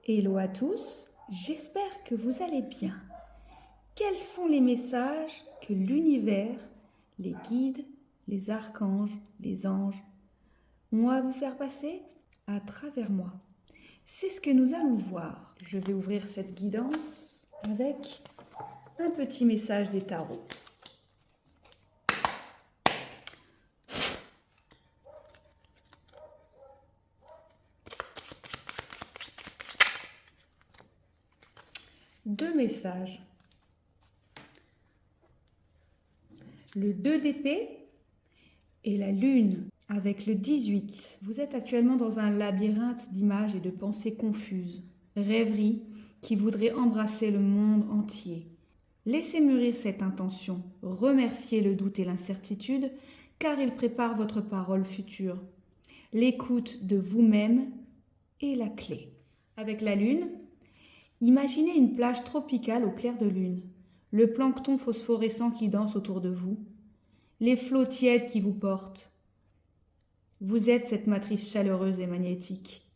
Hello à tous, j'espère que vous allez bien. Quels sont les messages que l'univers, les guides, les archanges, les anges ont à vous faire passer à travers moi? C'est ce que nous allons voir. Je vais ouvrir cette guidance avec un petit message des tarots. Deux messages. Le 2 d'épée et la lune avec le 18. Vous êtes actuellement dans un labyrinthe d'images et de pensées confuses, rêveries qui voudraient embrasser le monde entier. Laissez mûrir cette intention, remerciez le doute et l'incertitude, car il prépare votre parole future. L'écoute de vous-même est la clé. Avec la lune, imaginez une plage tropicale au clair de lune, le plancton phosphorescent qui danse autour de vous, les flots tièdes qui vous portent. Vous êtes cette matrice chaleureuse et magnétique,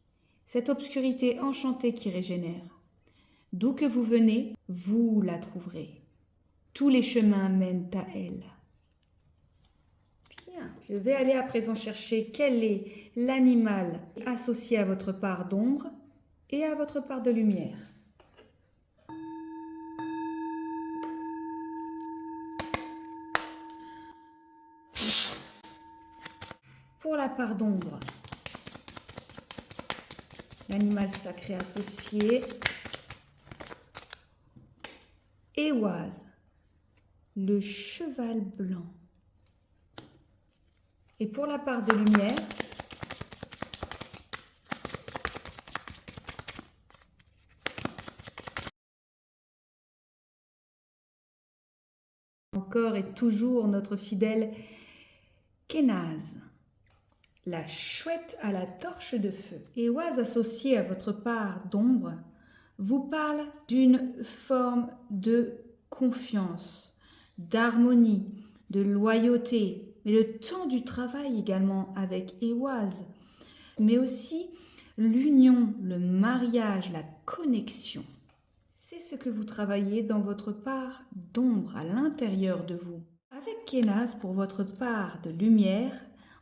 cette obscurité enchantée qui régénère. D'où que vous venez, vous la trouverez. Tous les chemins mènent à elle. Bien, je vais aller à présent chercher quel est l'animal associé à votre part d'ombre et à votre part de lumière. Pour la part d'ombre, l'animal sacré associé, Ehwaz, le cheval blanc. Et pour la part de lumière, encore et toujours notre fidèle Kénaz, la chouette à la torche de feu. Ehwaz associé à votre part d'ombre vous parle d'une forme de confiance, d'harmonie, de loyauté, mais le temps du travail également avec Ehwaz, mais aussi l'union, le mariage, la connexion. C'est ce que vous travaillez dans votre part d'ombre à l'intérieur de vous. Avec Kénaz, pour votre part de lumière,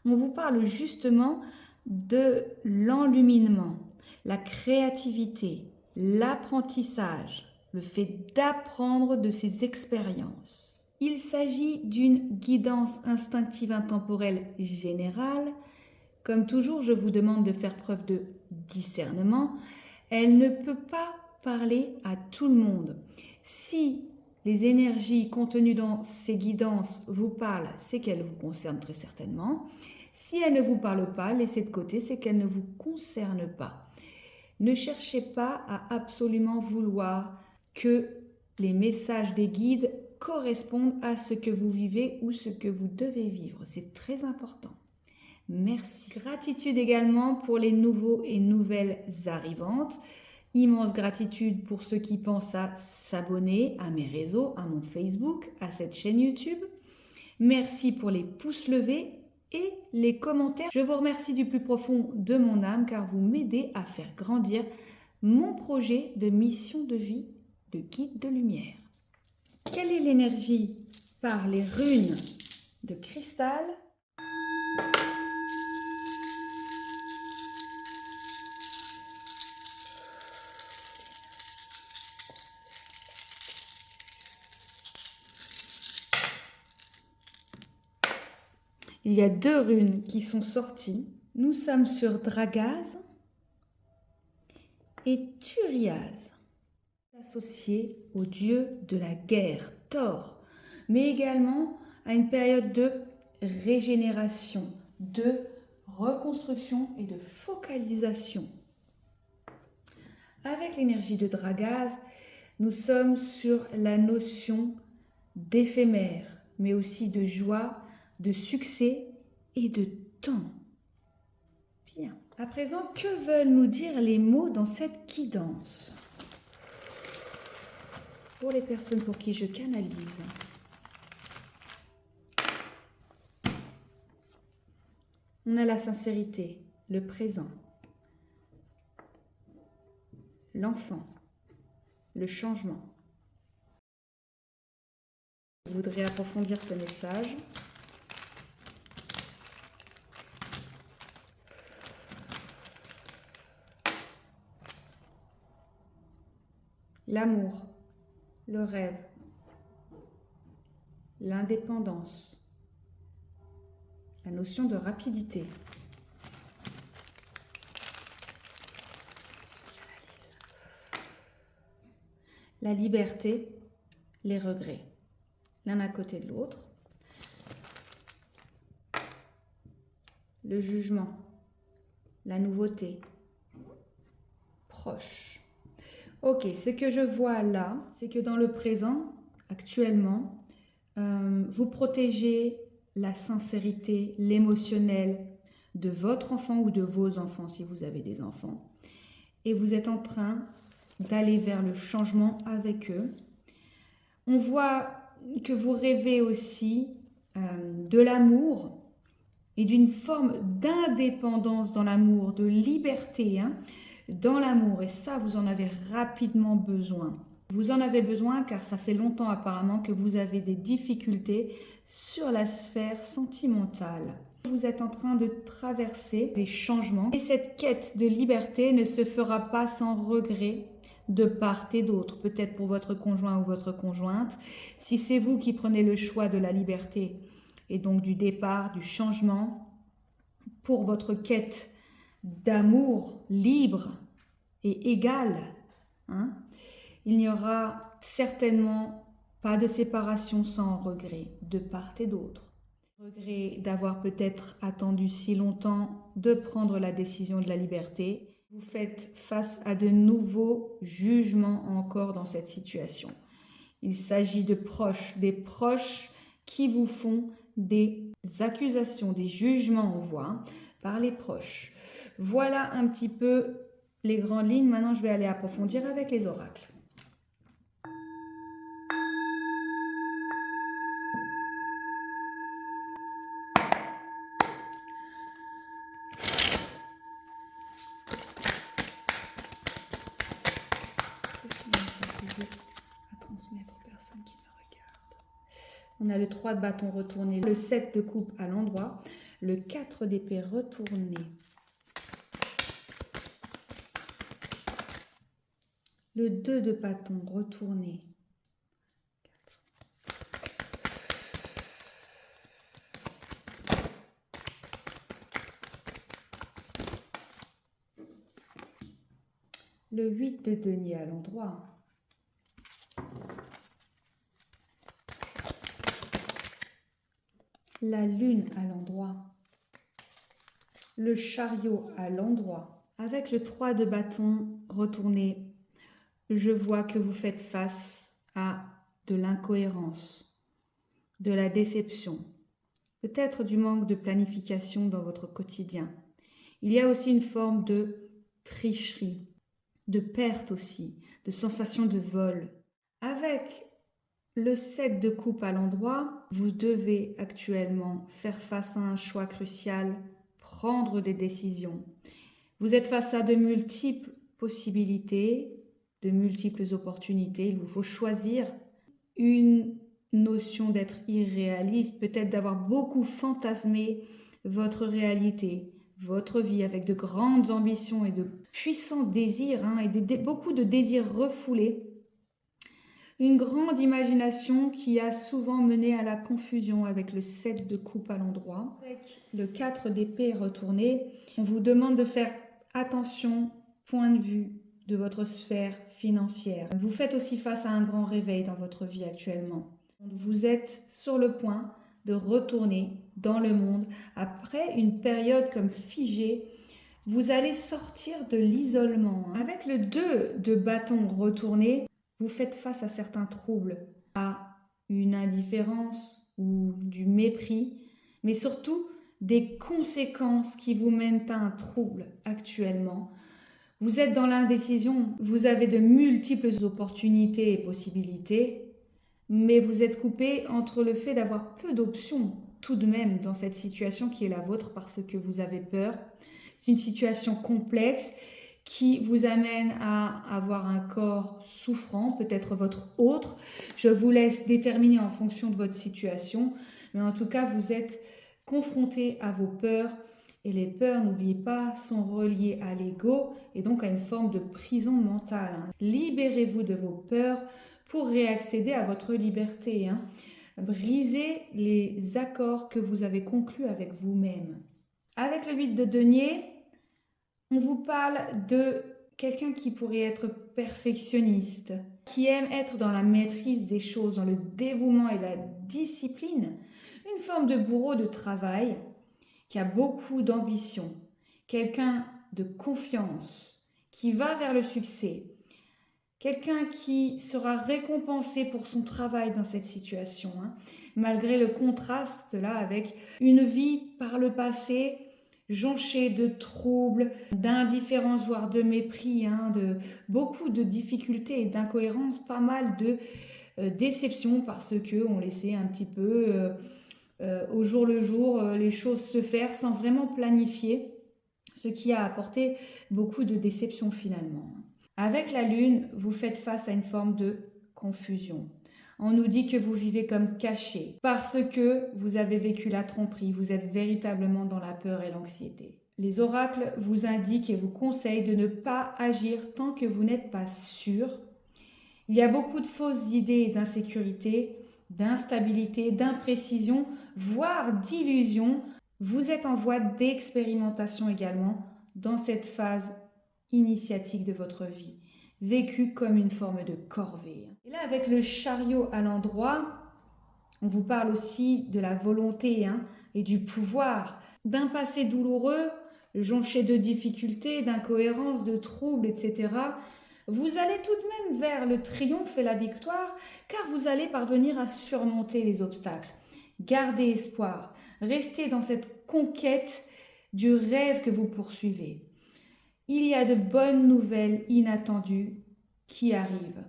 on vous parle justement de l'enluminement, la créativité, l'apprentissage, le fait d'apprendre de ses expériences. Il s'agit d'une guidance instinctive intemporelle générale. Comme toujours, je vous demande de faire preuve de discernement. Elle ne peut pas parler à tout le monde. Si les énergies contenues dans ces guidances vous parlent, c'est qu'elles vous concernent très certainement. Si elles ne vous parlent pas, laissez de côté, c'est qu'elles ne vous concernent pas. Ne cherchez pas à absolument vouloir que les messages des guides correspondent à ce que vous vivez ou ce que vous devez vivre. C'est très important. Merci. Gratitude également pour les nouveaux et nouvelles arrivantes. Immense gratitude pour ceux qui pensent à s'abonner à mes réseaux, à mon Facebook, à cette chaîne YouTube. Merci pour les pouces levés et les commentaires. Je vous remercie du plus profond de mon âme car vous m'aidez à faire grandir mon projet de mission de vie de guide de lumière. Quelle est l'énergie par les runes de cristal ? Il y a deux runes qui sont sorties. Nous sommes sur Dragaz et Turiaz, associé au dieu de la guerre, Thor, mais également à une période de régénération, de reconstruction et de focalisation. Avec l'énergie de Dragaz, nous sommes sur la notion d'éphémère, mais aussi de joie, de succès et de temps. Bien. À présent, que veulent nous dire les mots dans cette guidance? Pour les personnes pour qui je canalise. On a la sincérité, le présent, l'enfant, le changement. Je voudrais approfondir ce message. L'amour, le rêve, l'indépendance, la notion de rapidité. La liberté, les regrets, l'un à côté de l'autre. Le jugement, la nouveauté, proche. Ok, ce que je vois là, c'est que dans le présent, actuellement, vous protégez la sincérité, l'émotionnel de votre enfant ou de vos enfants si vous avez des enfants. Et vous êtes en train d'aller vers le changement avec eux. On voit que vous rêvez aussi de l'amour et d'une forme d'indépendance dans l'amour, de liberté dans l'amour. Et ça, vous en avez rapidement besoin. Vous en avez besoin car ça fait longtemps apparemment que vous avez des difficultés sur la sphère sentimentale. Vous êtes en train de traverser des changements et cette quête de liberté ne se fera pas sans regret de part et d'autre, peut-être pour votre conjoint ou votre conjointe. Si c'est vous qui prenez le choix de la liberté et donc du départ, du changement, pour votre quête d'amour libre et égal, il n'y aura certainement pas de séparation sans regret de part et d'autre. Regret d'avoir peut-être attendu si longtemps de prendre la décision de la liberté. Vous faites face à de nouveaux jugements encore dans cette situation. Il s'agit de proches, des proches qui vous font des accusations, des jugements, on voit, par les proches. Voilà un petit peu les grandes lignes. Maintenant, je vais aller approfondir avec les oracles. On a le 3 de bâton retourné, le 7 de coupe à l'endroit, le 4 d'épée retourné, le 2 de bâton retourné, le 8 de denier à l'endroit, la lune à l'endroit, le chariot à l'endroit. Avec le 3 de bâton retourné, je vois que vous faites face à de l'incohérence, de la déception, peut-être du manque de planification dans votre quotidien. Il y a aussi une forme de tricherie, de perte aussi, de sensation de vol. Avec le 7 de coupe à l'endroit, vous devez actuellement faire face à un choix crucial, prendre des décisions. Vous êtes face à de multiples possibilités, de multiples opportunités. Il vous faut choisir une notion d'être irréaliste, peut-être d'avoir beaucoup fantasmé votre réalité, votre vie avec de grandes ambitions et de puissants désirs et beaucoup de désirs refoulés. Une grande imagination qui a souvent mené à la confusion avec le 7 de coupe à l'endroit. Avec le 4 d'épée retourné, on vous demande de faire attention, point de vue de votre sphère financière. Vous faites aussi face à un grand réveil dans votre vie actuellement. Vous êtes sur le point de retourner dans le monde après une période comme figée. Vous allez sortir de l'isolement. Avec le 2 de bâton retourné, vous faites face à certains troubles, à une indifférence ou du mépris, mais surtout des conséquences qui vous mènent à un trouble actuellement. Vous êtes dans l'indécision, vous avez de multiples opportunités et possibilités, mais vous êtes coupé entre le fait d'avoir peu d'options tout de même dans cette situation qui est la vôtre parce que vous avez peur. C'est une situation complexe qui vous amène à avoir un corps souffrant, peut-être votre autre. Je vous laisse déterminer en fonction de votre situation, mais en tout cas, vous êtes confronté à vos peurs. Et les peurs, n'oubliez pas, sont reliées à l'ego et donc à une forme de prison mentale. Libérez-vous de vos peurs pour réaccéder à votre liberté. Brisez les accords que vous avez conclus avec vous-même. Avec le 8 de denier, on vous parle de quelqu'un qui pourrait être perfectionniste, qui aime être dans la maîtrise des choses, dans le dévouement et la discipline, une forme de bourreau de travail, qui a beaucoup d'ambition, quelqu'un de confiance, qui va vers le succès, quelqu'un qui sera récompensé pour son travail dans cette situation, malgré le contraste là avec une vie par le passé jonchée de troubles, d'indifférence, voire de mépris, de beaucoup de difficultés et d'incohérences, pas mal de déceptions parce qu'on laissait un petit peu au jour le jour les choses se faire sans vraiment planifier, ce qui a apporté beaucoup de déceptions finalement. Avec la lune, vous faites face à une forme de confusion. On nous dit que vous vivez comme caché parce que vous avez vécu la tromperie, vous êtes véritablement dans la peur et l'anxiété. Les oracles vous indiquent et vous conseillent de ne pas agir tant que vous n'êtes pas sûr. Il y a beaucoup de fausses idées et d'insécurité, d'instabilité, d'imprécision, voire d'illusion. Vous êtes en voie d'expérimentation également dans cette phase initiatique de votre vie, vécue comme une forme de corvée. Et là, avec le chariot à l'endroit, on vous parle aussi de la volonté et du pouvoir, d'un passé douloureux, jonché de difficultés, d'incohérences, de troubles, etc. Vous allez tout de même vers le triomphe et la victoire, car vous allez parvenir à surmonter les obstacles. Gardez espoir, restez dans cette conquête du rêve que vous poursuivez. Il y a de bonnes nouvelles inattendues qui arrivent.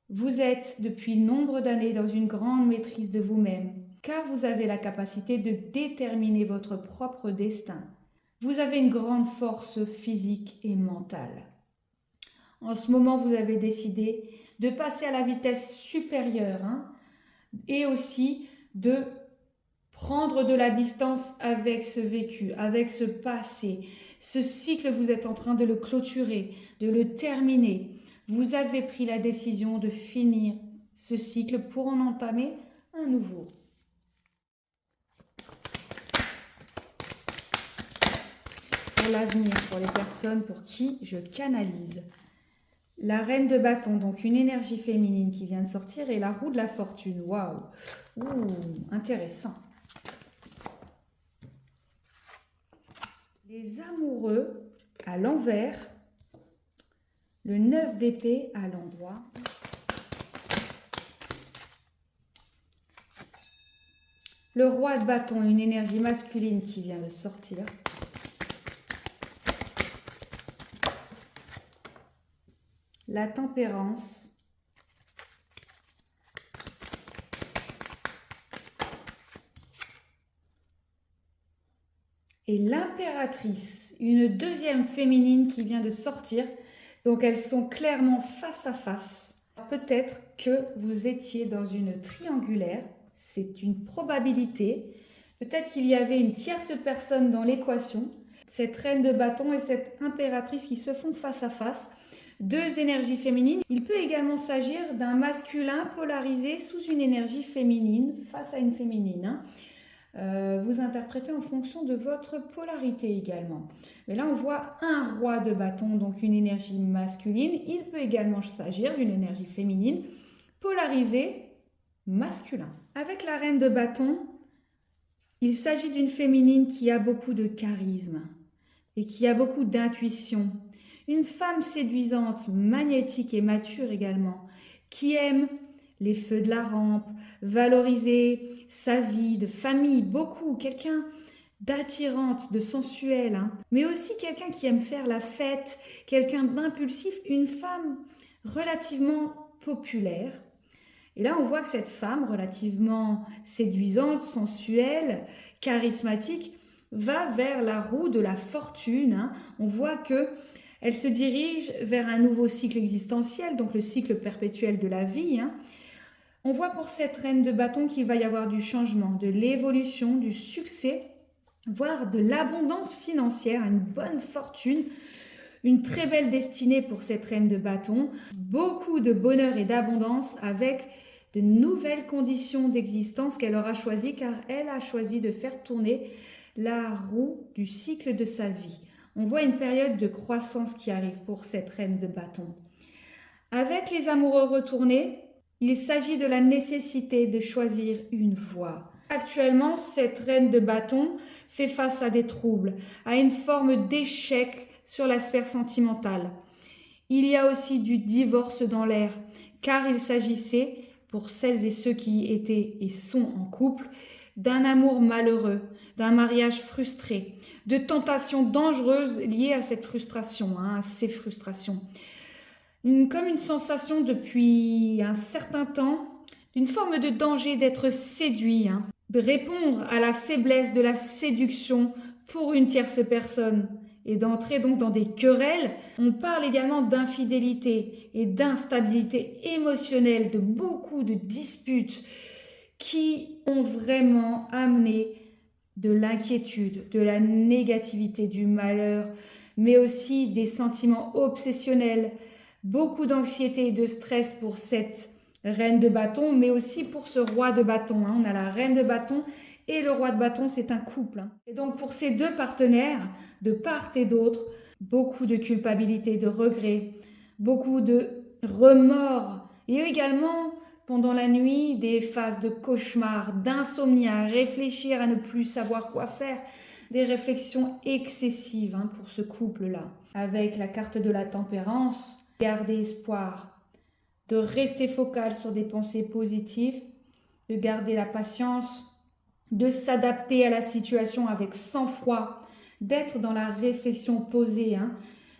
Vous êtes depuis nombre d'années dans une grande maîtrise de vous-même, car vous avez la capacité de déterminer votre propre destin. Vous avez une grande force physique et mentale. En ce moment, vous avez décidé de passer à la vitesse supérieure et aussi de prendre de la distance avec ce vécu, avec ce passé. Ce cycle, vous êtes en train de le clôturer, de le terminer. Vous avez pris la décision de finir ce cycle pour en entamer un nouveau. Pour l'avenir, pour les personnes pour qui je canalise. La reine de bâton, donc une énergie féminine qui vient de sortir, et la roue de la fortune. Waouh! Intéressant. Les amoureux à l'envers, le 9 d'épée à l'endroit. Le roi de bâton, une énergie masculine qui vient de sortir. La tempérance. Et l'impératrice, une deuxième féminine qui vient de sortir. Donc elles sont clairement face à face. Peut-être que vous étiez dans une triangulaire, c'est une probabilité. Peut-être qu'il y avait une tierce personne dans l'équation. Cette reine de bâton et cette impératrice qui se font face à face. Deux énergies féminines. Il peut également s'agir d'un masculin polarisé sous une énergie féminine face à une féminine. Vous interprétez en fonction de votre polarité également. Mais là, on voit un roi de bâton, donc une énergie masculine. Il peut également s'agir d'une énergie féminine polarisée masculin. Avec la reine de bâton, il s'agit d'une féminine qui a beaucoup de charisme et qui a beaucoup d'intuition. Une femme séduisante, magnétique et mature également, qui aime les feux de la rampe, valoriser sa vie de famille, beaucoup, quelqu'un d'attirante, de sensuelle, mais aussi quelqu'un qui aime faire la fête, quelqu'un d'impulsif, une femme relativement populaire. Et là, on voit que cette femme relativement séduisante, sensuelle, charismatique, va vers la roue de la fortune. On voit que Elle se dirige vers un nouveau cycle existentiel, donc le cycle perpétuel de la vie. On voit pour cette reine de bâton qu'il va y avoir du changement, de l'évolution, du succès, voire de l'abondance financière, une bonne fortune, une très belle destinée pour cette reine de bâton, beaucoup de bonheur et d'abondance avec de nouvelles conditions d'existence qu'elle aura choisies car elle a choisi de faire tourner la roue du cycle de sa vie. On voit une période de croissance qui arrive pour cette reine de bâton. Avec les amoureux retournés, il s'agit de la nécessité de choisir une voie. Actuellement, cette reine de bâton fait face à des troubles, à une forme d'échec sur la sphère sentimentale. Il y a aussi du divorce dans l'air, car il s'agissait, pour celles et ceux qui étaient et sont en couple, d'un amour malheureux, d'un mariage frustré, de tentations dangereuses liées à cette frustration, à ces frustrations. Comme une sensation depuis un certain temps, d'une forme de danger d'être séduit, de répondre à la faiblesse de la séduction pour une tierce personne et d'entrer donc dans des querelles. On parle également d'infidélité et d'instabilité émotionnelle, de beaucoup de disputes qui ont vraiment amené de l'inquiétude, de la négativité, du malheur, mais aussi des sentiments obsessionnels, beaucoup d'anxiété et de stress pour cette reine de bâton, mais aussi pour ce roi de bâton. On a la reine de bâton et le roi de bâton, c'est un couple. Et donc pour ces deux partenaires, de part et d'autre, beaucoup de culpabilité, de regret, beaucoup de remords et également pendant la nuit des phases de cauchemar, d'insomnie, à réfléchir, à ne plus savoir quoi faire, des réflexions excessives pour ce couple-là. Avec la carte de la tempérance, garder espoir, de rester focal sur des pensées positives, de garder la patience, de s'adapter à la situation avec sang-froid, d'être dans la réflexion posée,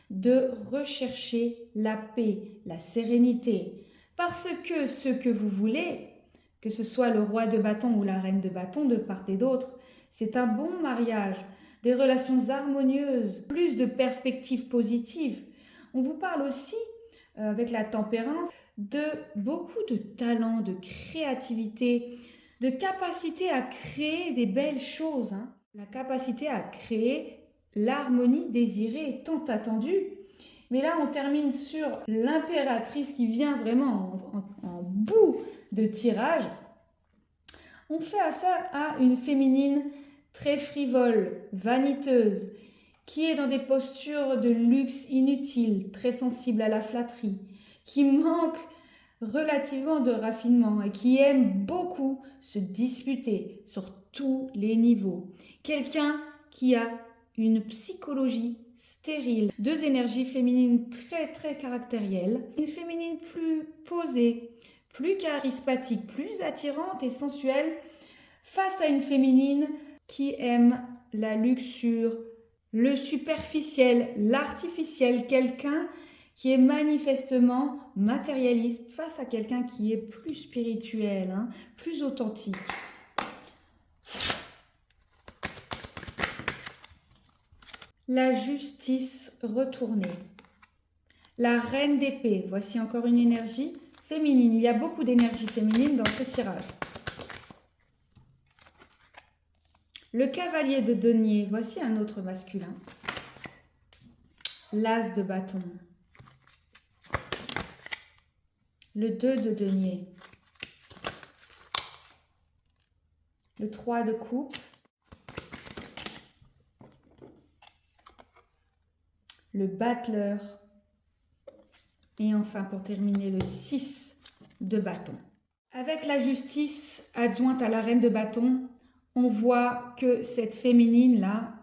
de rechercher la paix, la sérénité. Parce que ce que vous voulez, que ce soit le roi de bâton ou la reine de bâton de part et d'autre, c'est un bon mariage, des relations harmonieuses, plus de perspectives positives. On vous parle aussi, avec la tempérance, de beaucoup de talent, de créativité, de capacité à créer des belles choses. La capacité à créer l'harmonie désirée, tant attendue. Mais là, on termine sur l'impératrice qui vient vraiment en bout de tirage. On fait affaire à une féminine très frivole, vaniteuse, qui est dans des postures de luxe inutiles, très sensible à la flatterie, qui manque relativement de raffinement et qui aime beaucoup se disputer sur tous les niveaux. Quelqu'un qui a une psychologie stérile. Deux énergies féminines très très caractérielles. Une féminine plus posée, plus charismatique, plus attirante et sensuelle face à une féminine qui aime la luxure, le superficiel, l'artificiel, quelqu'un qui est manifestement matérialiste face à quelqu'un qui est plus spirituel, plus authentique. La justice retournée. La reine d'épée. Voici encore une énergie féminine. Il y a beaucoup d'énergie féminine dans ce tirage. Le cavalier de denier. Voici un autre masculin. L'as de bâton. Le 2 de denier. Le 3 de coupe. Le battleur. Et enfin, pour terminer, le 6 de bâton. Avec la justice adjointe à la reine de bâton, on voit que cette féminine-là,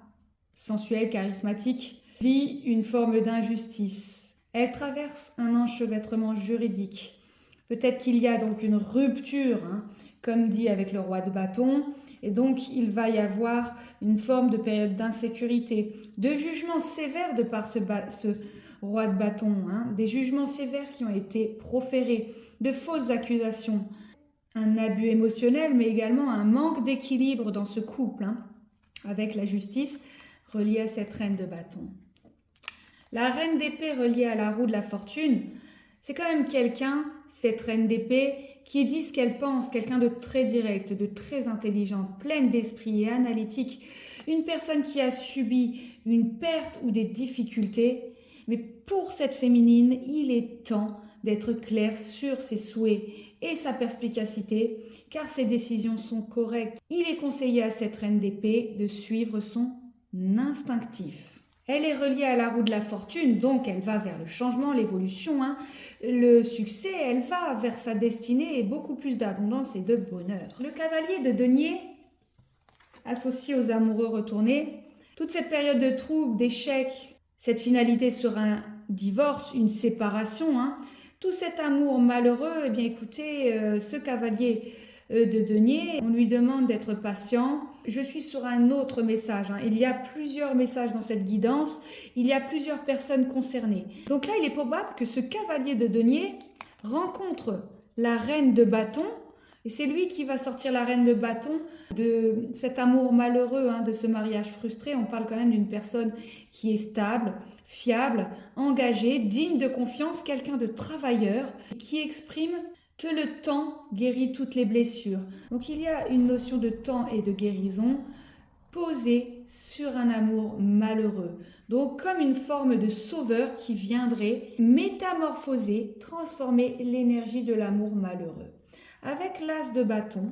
sensuelle, charismatique, vit une forme d'injustice. Elle traverse un enchevêtrement juridique. Peut-être qu'il y a donc une rupture, comme dit avec le roi de bâton, et donc il va y avoir une forme de période d'insécurité, de jugement sévère de par ce roi de bâton, des jugements sévères qui ont été proférés, de fausses accusations, un abus émotionnel, mais également un manque d'équilibre dans ce couple, avec la justice reliée à cette reine de bâton. La reine d'épée reliée à la roue de la fortune, c'est quand même quelqu'un, cette reine d'épée, qui dit ce qu'elle pense, quelqu'un de très direct, de très intelligent, pleine d'esprit et analytique, une personne qui a subi une perte ou des difficultés. Mais pour cette féminine, il est temps d'être clair sur ses souhaits et sa perspicacité, car ses décisions sont correctes. Il est conseillé à cette reine d'épée de suivre son instinctif. Elle est reliée à la roue de la fortune, donc elle va vers le changement, l'évolution, le succès, elle va vers sa destinée et beaucoup plus d'abondance et de bonheur. Le cavalier de denier, associé aux amoureux retournés, toute cette période de trouble, d'échec, cette finalité sur un divorce, une séparation, tout cet amour malheureux, eh bien écoutez, ce cavalier de denier, on lui demande d'être patient. Je suis sur un autre message. Il y a plusieurs messages dans cette guidance. Il y a plusieurs personnes concernées. Donc là, il est probable que ce cavalier de denier rencontre la reine de bâton. Et c'est lui qui va sortir la reine de bâton de cet amour malheureux, de ce mariage frustré. On parle quand même d'une personne qui est stable, fiable, engagée, digne de confiance, quelqu'un de travailleur, qui exprime que le temps guérit toutes les blessures. Donc il y a une notion de temps et de guérison posée sur un amour malheureux. Donc comme une forme de sauveur qui viendrait métamorphoser, transformer l'énergie de l'amour malheureux. Avec l'as de bâton,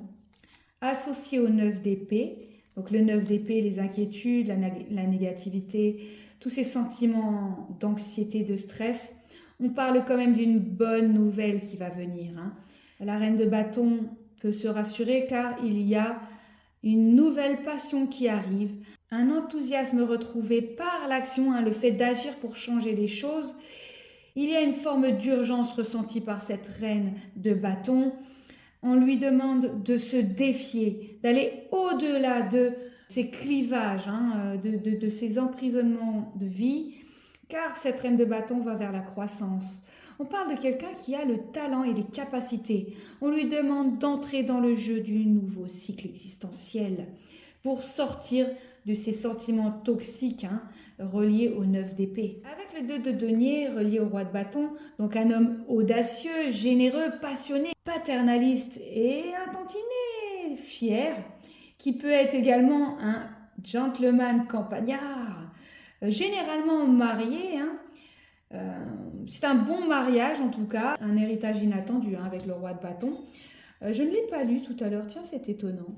associé au 9 d'épée, donc le 9 d'épée, les inquiétudes, la négativité, tous ces sentiments d'anxiété, de stress, on parle quand même d'une bonne nouvelle qui va venir. La reine de bâton peut se rassurer car il y a une nouvelle passion qui arrive, un enthousiasme retrouvé par l'action, le fait d'agir pour changer les choses. Il y a une forme d'urgence ressentie par cette reine de bâton. On lui demande de se défier, d'aller au-delà de ces clivages, de ces emprisonnements de vie, car cette reine de bâton va vers la croissance. On parle de quelqu'un qui a le talent et les capacités. On lui demande d'entrer dans le jeu du nouveau cycle existentiel pour sortir de ces sentiments toxiques reliés au 9 d'épée. Avec le 2 de denier relié au roi de bâton, donc un homme audacieux, généreux, passionné, paternaliste et un tantinet fier, qui peut être également un gentleman campagnard, généralement marié. C'est un bon mariage en tout cas, un héritage inattendu avec le roi de bâton. Je ne l'ai pas lu tout à l'heure, tiens c'est étonnant.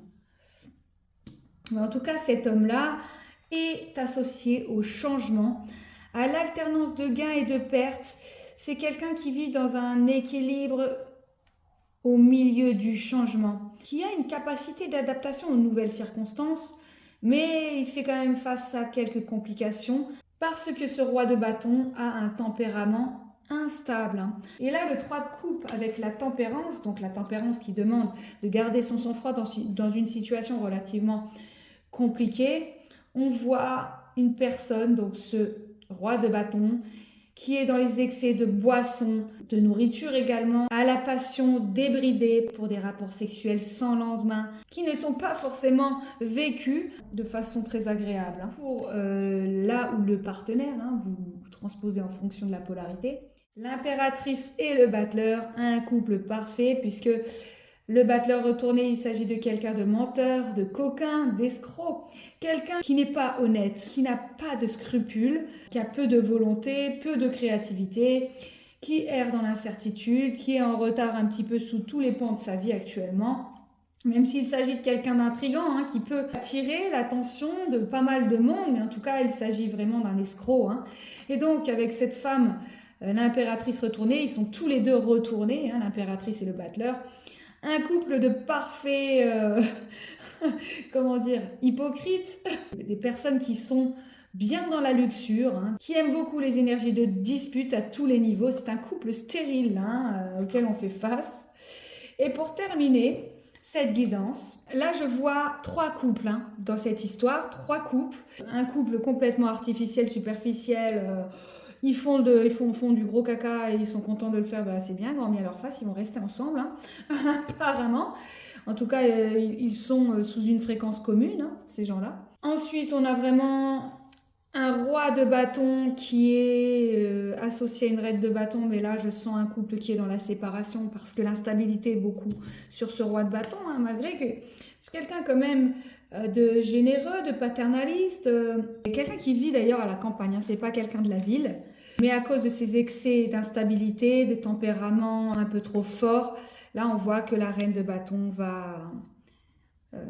Mais en tout cas cet homme-là est associé au changement, à l'alternance de gains et de pertes. C'est quelqu'un qui vit dans un équilibre au milieu du changement, qui a une capacité d'adaptation aux nouvelles circonstances, mais il fait quand même face à quelques complications parce que ce roi de bâton a un tempérament instable. Et là, le 3 de coupe avec la tempérance, donc la tempérance qui demande de garder son sang-froid dans une situation relativement compliquée, on voit une personne, donc ce roi de bâton, qui est dans les excès de boissons, de nourriture également, à la passion débridée pour des rapports sexuels sans lendemain, qui ne sont pas forcément vécus de façon très agréable. Pour là où le partenaire, vous transposez en fonction de la polarité. L'impératrice et le battleur, un couple parfait, puisque le battleur retourné, il s'agit de quelqu'un de menteur, de coquin, d'escroc. Quelqu'un qui n'est pas honnête, qui n'a pas de scrupules, qui a peu de volonté, peu de créativité, qui erre dans l'incertitude, qui est en retard un petit peu sous tous les pans de sa vie actuellement. Même s'il s'agit de quelqu'un d'intriguant, qui peut attirer l'attention de pas mal de monde, mais en tout cas, il s'agit vraiment d'un escroc. Et donc, avec cette femme, l'impératrice retournée, ils sont tous les deux retournés, l'impératrice et le battleur. Un couple de parfaits, hypocrites, des personnes qui sont bien dans la luxure, qui aiment beaucoup les énergies de dispute à tous les niveaux. C'est un couple stérile auquel on fait face. Et pour terminer cette guidance, là je vois 3 couples dans cette histoire, 3 couples. Un couple complètement artificiel, superficiel, ils font du gros caca et ils sont contents de le faire, c'est bien, grand bien à leur face, ils vont rester ensemble, apparemment. En tout cas, ils sont sous une fréquence commune, ces gens-là. Ensuite, on a vraiment un roi de bâton qui est associé à une reine de bâton, mais là je sens un couple qui est dans la séparation parce que l'instabilité est beaucoup sur ce roi de bâton, hein, malgré que c'est quelqu'un quand même de généreux, de paternaliste, quelqu'un qui vit d'ailleurs à la campagne, hein, c'est pas quelqu'un de la ville, mais à cause de ses excès d'instabilité, de tempérament un peu trop fort, là on voit que la reine de bâton euh,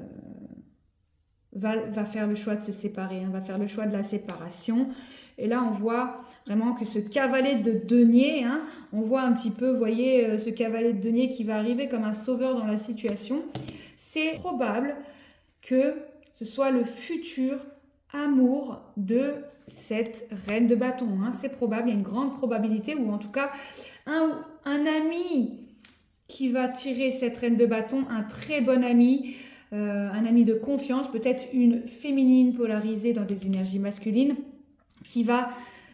va faire le choix de se séparer, hein, va faire le choix de la séparation. Et là, on voit vraiment que ce cavalier de denier, hein, on voit un petit peu, vous voyez, ce cavalier de denier qui va arriver comme un sauveur dans la situation. C'est probable que ce soit le futur amour de cette reine de bâton. Hein. C'est probable, il y a une grande probabilité, ou en tout cas, un ami qui va tirer cette reine de bâton, un très bon ami, un ami de confiance, peut-être une féminine polarisée dans des énergies masculines, qui va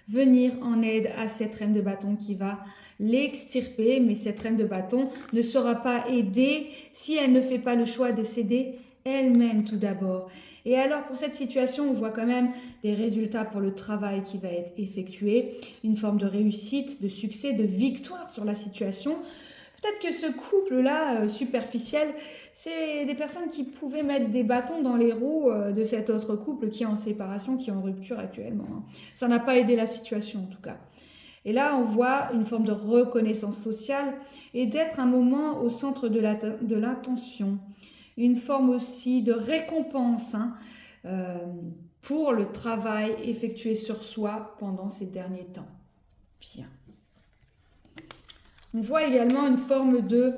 venir en aide à cette reine de bâton, qui va l'extirper, mais cette reine de bâton ne sera pas aidée si elle ne fait pas le choix de s'aider elle-même tout d'abord. Et alors pour cette situation, on voit quand même des résultats pour le travail qui va être effectué, une forme de réussite, de succès, de victoire sur la situation. Peut-être que ce couple-là, superficiel, c'est des personnes qui pouvaient mettre des bâtons dans les roues de cet autre couple qui est en séparation, qui est en rupture actuellement. Hein. Ça n'a pas aidé la situation en tout cas. Et là, on voit une forme de reconnaissance sociale et d'être un moment au centre de l'attention. Une forme aussi de récompense hein, pour le travail effectué sur soi pendant ces derniers temps. Bien. On voit également une forme de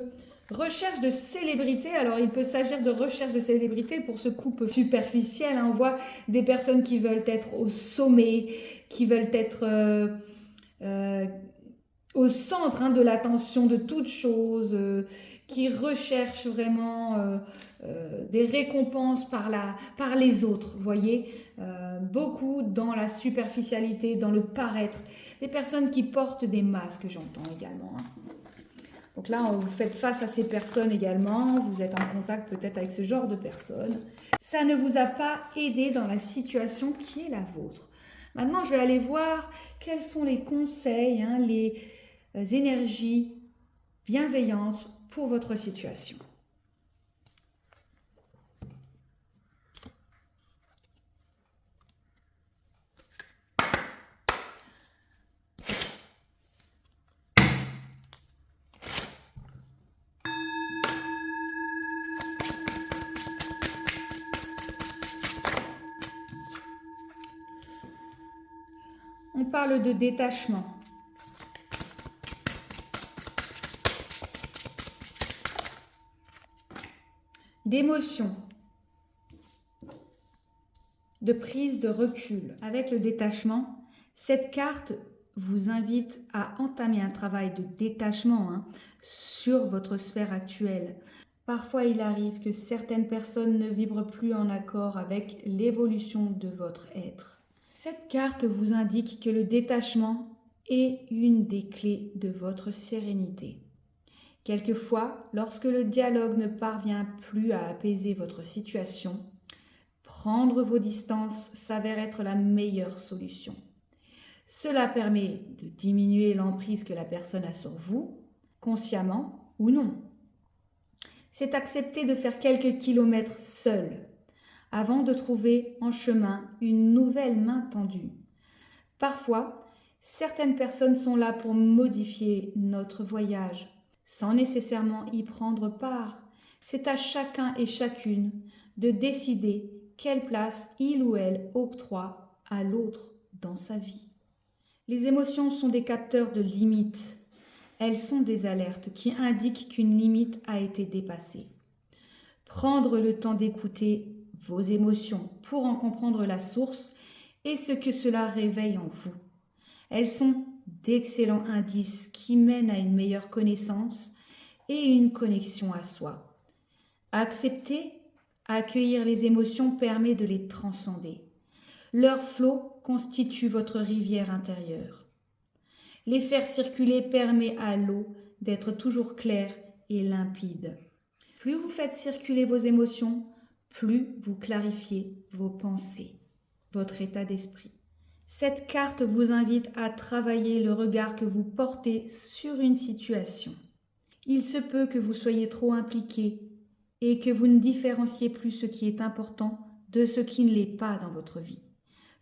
recherche de célébrité. Alors, il peut s'agir de recherche de célébrité pour ce couple superficiel. Hein. On voit des personnes qui veulent être au sommet, qui veulent être au centre hein, de l'attention de toute chose, qui recherchent vraiment des récompenses par les autres. Vous voyez, beaucoup dans la superficialité, dans le paraître. Des personnes qui portent des masques, j'entends également. Hein. Donc là, vous faites face à ces personnes également, vous êtes en contact peut-être avec ce genre de personnes. Ça ne vous a pas aidé dans la situation qui est la vôtre. Maintenant, je vais aller voir quels sont les conseils, hein, les énergies bienveillantes pour votre situation. On parle de détachement. D'émotion. De prise de recul. Avec le détachement, cette carte vous invite à entamer un travail de détachement hein, sur votre sphère actuelle. Parfois, il arrive que certaines personnes ne vibrent plus en accord avec l'évolution de votre être. Cette carte vous indique que le détachement est une des clés de votre sérénité. Quelquefois, lorsque le dialogue ne parvient plus à apaiser votre situation, prendre vos distances s'avère être la meilleure solution. Cela permet de diminuer l'emprise que la personne a sur vous, consciemment ou non. C'est accepter de faire quelques kilomètres seul, avant de trouver en chemin une nouvelle main tendue. Parfois, certaines personnes sont là pour modifier notre voyage, sans nécessairement y prendre part. C'est à chacun et chacune de décider quelle place il ou elle octroie à l'autre dans sa vie. Les émotions sont des capteurs de limites. Elles sont des alertes qui indiquent qu'une limite a été dépassée. Prendre le temps d'écouter vos émotions pour en comprendre la source et ce que cela réveille en vous. Elles sont d'excellents indices qui mènent à une meilleure connaissance et une connexion à soi. Accepter, accueillir les émotions permet de les transcender. Leur flot constitue votre rivière intérieure. Les faire circuler permet à l'eau d'être toujours claire et limpide. Plus vous faites circuler vos émotions, plus vous clarifiez vos pensées, votre état d'esprit. Cette carte vous invite à travailler le regard que vous portez sur une situation. Il se peut que vous soyez trop impliqué et que vous ne différenciez plus ce qui est important de ce qui ne l'est pas dans votre vie.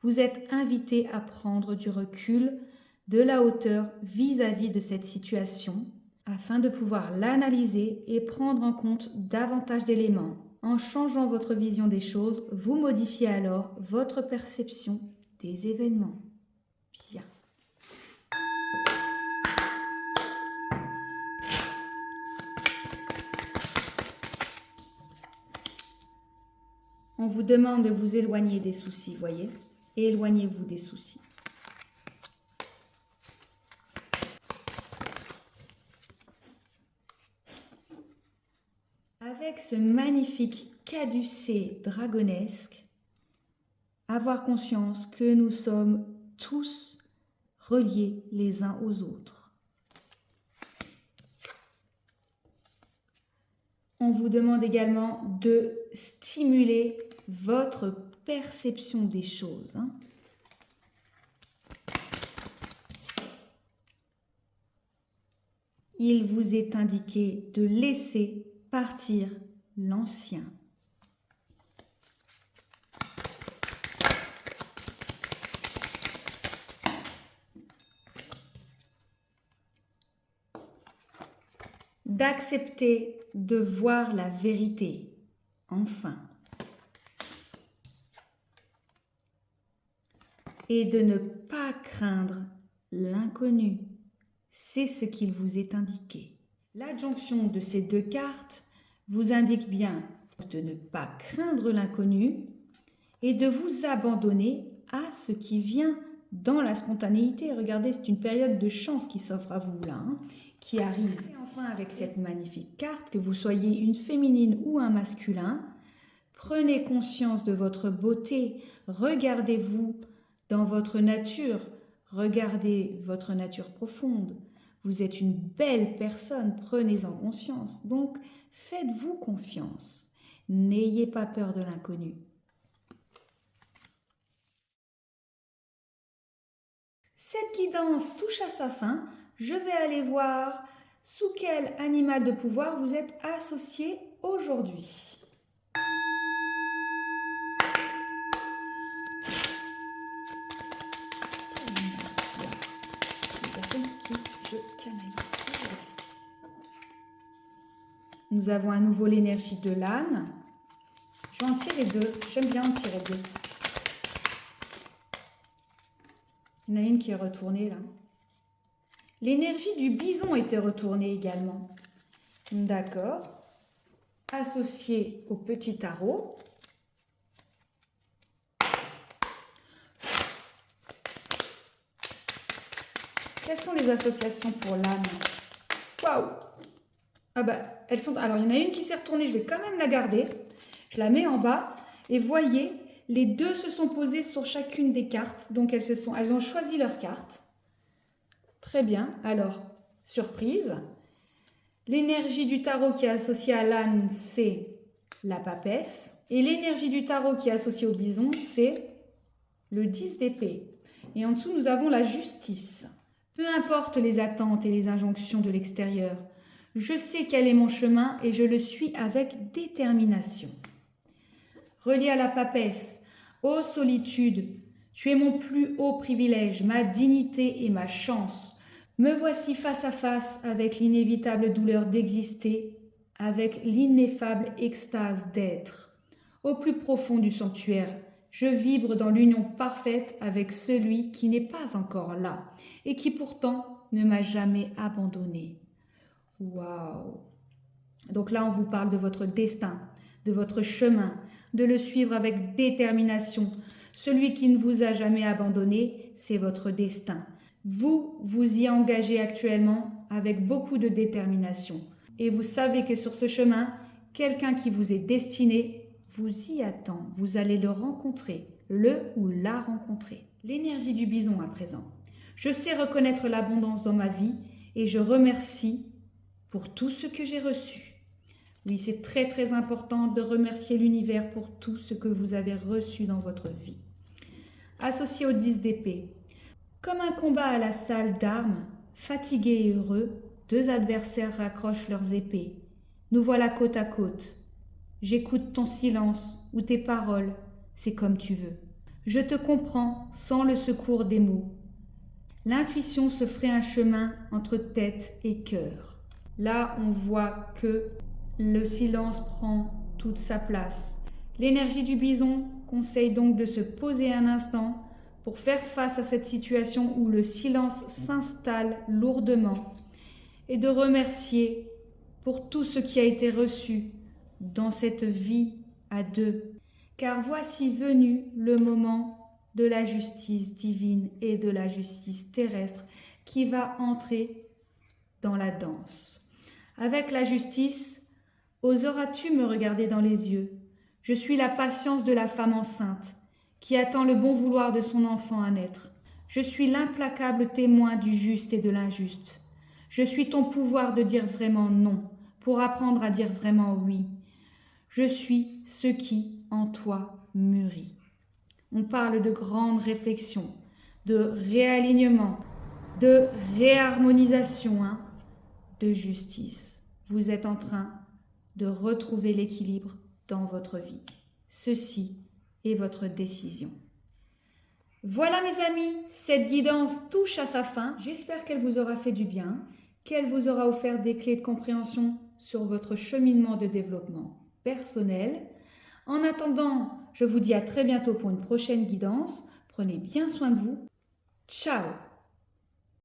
Vous êtes invité à prendre du recul, de la hauteur vis-à-vis de cette situation afin de pouvoir l'analyser et prendre en compte davantage d'éléments. En changeant votre vision des choses, vous modifiez alors votre perception des événements. Bien. On vous demande de vous éloigner des soucis, voyez? Éloignez-vous des soucis. Avec ce magnifique caducée dragonesque, avoir conscience que nous sommes tous reliés les uns aux autres. On vous demande également de stimuler votre perception des choses. Il vous est indiqué de laisser partir l'ancien. D'accepter de voir la vérité, enfin. Et de ne pas craindre l'inconnu. C'est ce qu'il vous est indiqué. L'adjonction de ces deux cartes vous indique bien de ne pas craindre l'inconnu et de vous abandonner à ce qui vient dans la spontanéité. Regardez, c'est une période de chance qui s'offre à vous là, qui arrive. Et enfin, avec cette magnifique carte, que vous soyez une féminine ou un masculin, prenez conscience de votre beauté, regardez-vous dans votre nature, regardez votre nature profonde. Vous êtes une belle personne, prenez-en conscience. Donc, faites-vous confiance. N'ayez pas peur de l'inconnu. Cette guidance touche à sa fin. Je vais aller voir sous quel animal de pouvoir vous êtes associé aujourd'hui. Nous avons à nouveau l'énergie de l'âne. Je vais en tirer deux. J'aime bien en tirer deux. Il y en a une qui est retournée là. L'énergie du bison était retournée également. D'accord. Associée au petit tarot. Quelles sont les associations pour l'âne? Waouh! Ah bah, elles sont... Alors, il y en a une qui s'est retournée, je vais quand même la garder. Je la mets en bas et voyez, les deux se sont posées sur chacune des cartes. Donc, elles ont choisi leur carte. Très bien. Alors, surprise. L'énergie du tarot qui est associée à l'âne, c'est la papesse. Et l'énergie du tarot qui est associée au bison, c'est le 10 d'épée. Et en dessous, nous avons la justice. Peu importe les attentes et les injonctions de l'extérieur, je sais quel est mon chemin et je le suis avec détermination. Relié à la papesse, ô solitude, tu es mon plus haut privilège, ma dignité et ma chance. Me voici face à face avec l'inévitable douleur d'exister, avec l'ineffable extase d'être. Au plus profond du sanctuaire, je vibre dans l'union parfaite avec celui qui n'est pas encore là et qui pourtant ne m'a jamais abandonné. Waouh! Donc là, on vous parle de votre destin, de votre chemin, de le suivre avec détermination. Celui qui ne vous a jamais abandonné, c'est votre destin. Vous vous y engagez actuellement avec beaucoup de détermination. Et vous savez que sur ce chemin, quelqu'un qui vous est destiné vous y attend. Vous allez le rencontrer, le ou la rencontrer. L'énergie du bison à présent. Je sais reconnaître l'abondance dans ma vie et je remercie pour tout ce que j'ai reçu. Oui, c'est très très important de remercier l'univers pour tout ce que vous avez reçu dans votre vie. associé au 10 d'épée. Comme un combat à la salle d'armes, fatigués et heureux, deux adversaires raccrochent leurs épées. Nous voilà côte à côte. J'écoute ton silence ou tes paroles, c'est comme tu veux. Je te comprends sans le secours des mots. L'intuition se ferait un chemin entre tête et cœur. Là, on voit que le silence prend toute sa place. L'énergie du bison conseille donc de se poser un instant pour faire face à cette situation où le silence s'installe lourdement et de remercier pour tout ce qui a été reçu dans cette vie à deux. Car voici venu le moment de la justice divine et de la justice terrestre qui va entrer dans la danse. Avec la justice, oseras-tu me regarder dans les yeux? Je suis la patience de la femme enceinte qui attend le bon vouloir de son enfant à naître. Je suis l'implacable témoin du juste et de l'injuste. Je suis ton pouvoir de dire vraiment non pour apprendre à dire vraiment oui. Je suis ce qui, en toi, mûrit. On parle de grande réflexion, de réalignement, de réharmonisation, de justice. Vous êtes en train de retrouver l'équilibre dans votre vie. Ceci est votre décision. Voilà mes amis, cette guidance touche à sa fin. J'espère qu'elle vous aura fait du bien, qu'elle vous aura offert des clés de compréhension sur votre cheminement de développement personnel. En attendant, je vous dis à très bientôt pour une prochaine guidance. Prenez bien soin de vous. Ciao!